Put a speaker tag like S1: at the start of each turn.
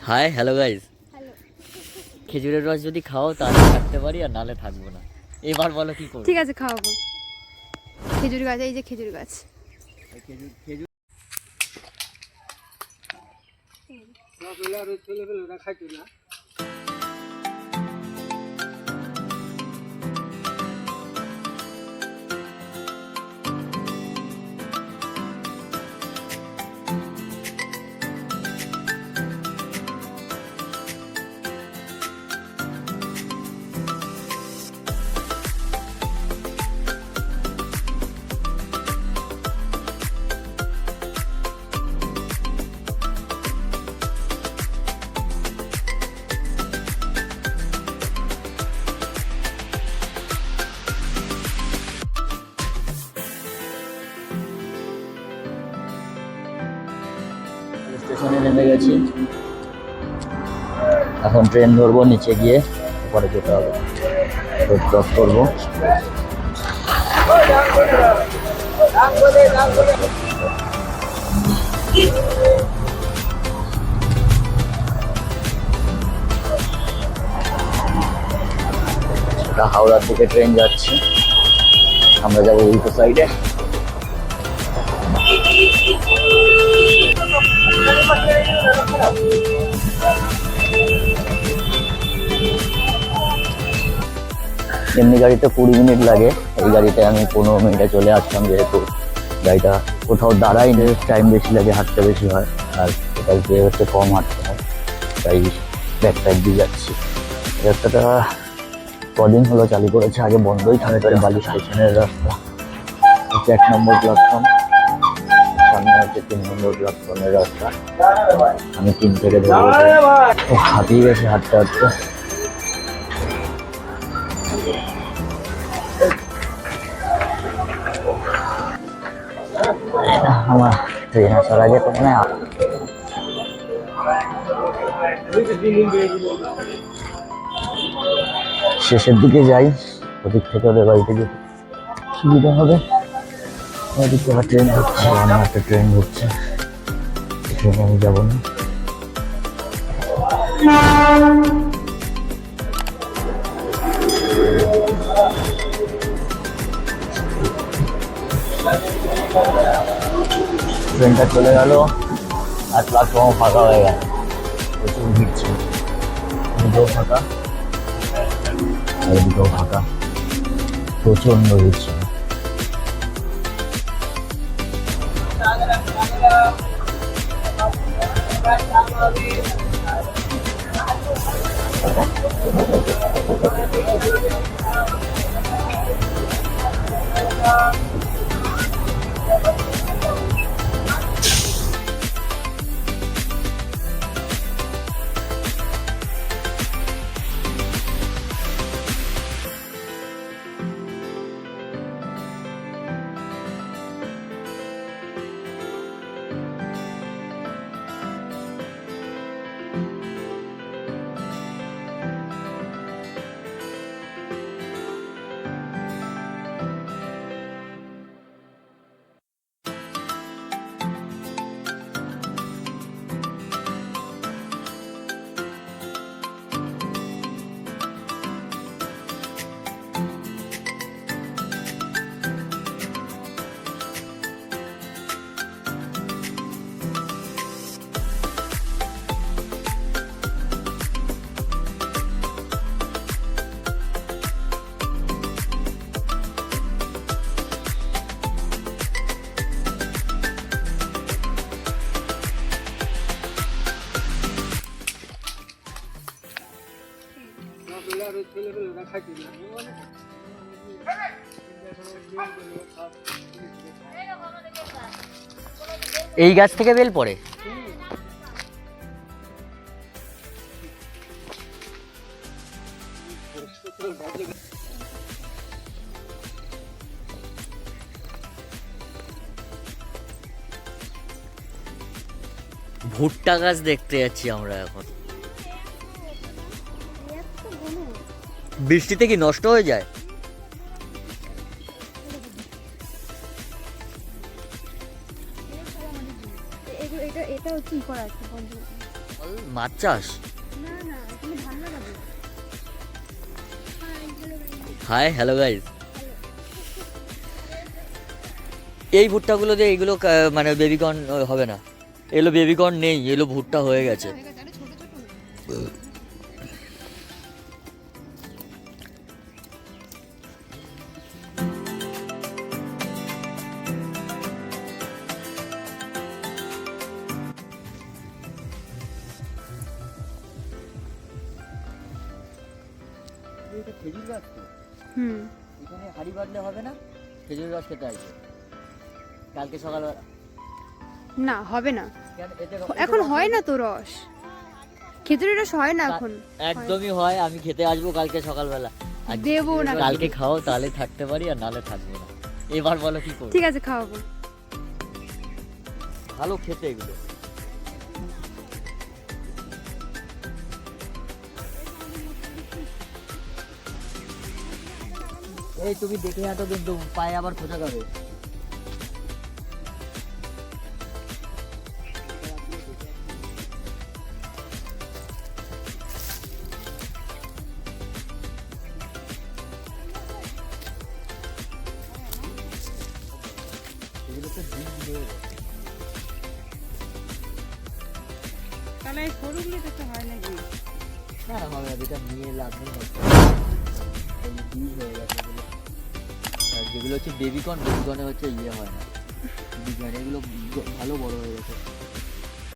S1: Hi hello guys,
S2: hello.
S1: খেজুরের রস যদি খাও তাহলে থাকতে পারি, আর নালে থাকবো না। এবার বলো কি করবো।
S2: ঠিক আছে, খাওয়াবো। খেজুর গাছ, এই যে খেজুর গাছ।
S1: খেজুর খেজুর
S3: খাইতো না।
S1: স্টেশনে নেমে গেছি, এখন ট্রেন ধরবো, নিচে গিয়ে পরে যেতে হবে, রোড ক্রস করবো। এটা হাওড়ার দিকে ট্রেন যাচ্ছে, আমরা যাবো উল্টো সাইডে। এমনি গাড়িতে 20 মিনিট লাগে, এই গাড়িতে আমি 15 মিনিটে চলে আসলাম, যেহেতু গাড়িটা কোথাও দাঁড়াই নেই, টাইম বেশি লাগে, হাঁটতে বেশি হয়, আর এটা দিয়ে হচ্ছে কম হাঁটতে হয়, তাই ব্যাক সাইড দিয়ে যাচ্ছি। রাস্তাটা কদিন হলো চালু করেছে, আগে বন্ধই থাকে। বালি স্টেশনের রাস্তা, হচ্ছে 1 নম্বর প্ল্যাটফর্ম, সামনে হচ্ছে 3 নম্বর প্ল্যাটফর্মের রাস্তা। আমি 3 থেকে ধরবো, হাঁপিয়ে গেছে হাঁটতে হাঁটতে। আমার ট্রেন আসার আগে তো মানে শেষের দিকে যাই, ওদিক থেকে ওদের বাড়ি থেকে সুবিধা হবে। ওদিক থেকে ট্রেন ঢুকছে, আমার একটা ট্রেন ঢুকছে, ট্রেনে আমি যাবো না। ট্রেনটা চলে গেল, আর প্ল্যাটফর্ম ফাঁকা হয়ে গেল, প্রচুর ভিড় ছিল, এদিকেও ফাঁকা, এদিকেও ফাঁকা, প্রচন্ড ভিড় ছিল। খাইতো না। এই গাছ থেকে বেল পড়ে। ভুট্টা গাছ দেখতে যাচ্ছি আমরা এখন। বৃষ্টিতে কি নষ্ট হয়ে যায়?
S2: এটা কি করা আছে বন্ধ?
S1: মাছ চাষ?
S2: না না তুমি ধান লাগাবে।
S1: হাই হ্যালো গাইস, এই ভুট্টাগুলো দিয়ে এইগুলো মানে বেবিকর্ন হবে না, এগুলো বেবিকর্ন নেই, এগুলো ভুট্টা হয়ে গেছে।
S2: হয়ে গেছে, আরে ছোট ছোট।
S1: এটা খেজুর গাছ তো,
S2: হুম।
S1: এখানে হাড়ি বাঁধলে হবে না? খেজুর গাছ খেতে আসবে কালকে সকালবেলা।
S2: না হবে না,
S1: কেন এতে
S2: এখন হয় না তো রস, খেজুরের রস হয় না এখন।
S1: একদমই হয়, আমি খেতে আসবো কালকে সকালবেলা। আর
S2: দেবো না।
S1: কালকে খাও তাহলে থাকতে পারি, আর নালে থাকবো না। এবার বলো কি করবো?
S2: ঠিক আছে খাওয়াবো।
S1: ভালো খেতে এগুলো। এই তুমি দেখে হাঁটো কিন্তু পায়ে আবার খোঁচা খাবে। এগুলো তো দিন দিয়ে
S2: তাহলে এই সরুগুলি তো হয় নাকি?
S1: না না হবে না, যেটা নিয়ে লাভ নেই নষ্ট। এই বীজ হয়ে গেছে এগুলো। আর যেগুলো হচ্ছে বেবিকর্ন, বেবিকর্নে হচ্ছে ইয়ে হয় না, বীজ হয় না, এগুলো ভালো বড় হয়ে গেছে।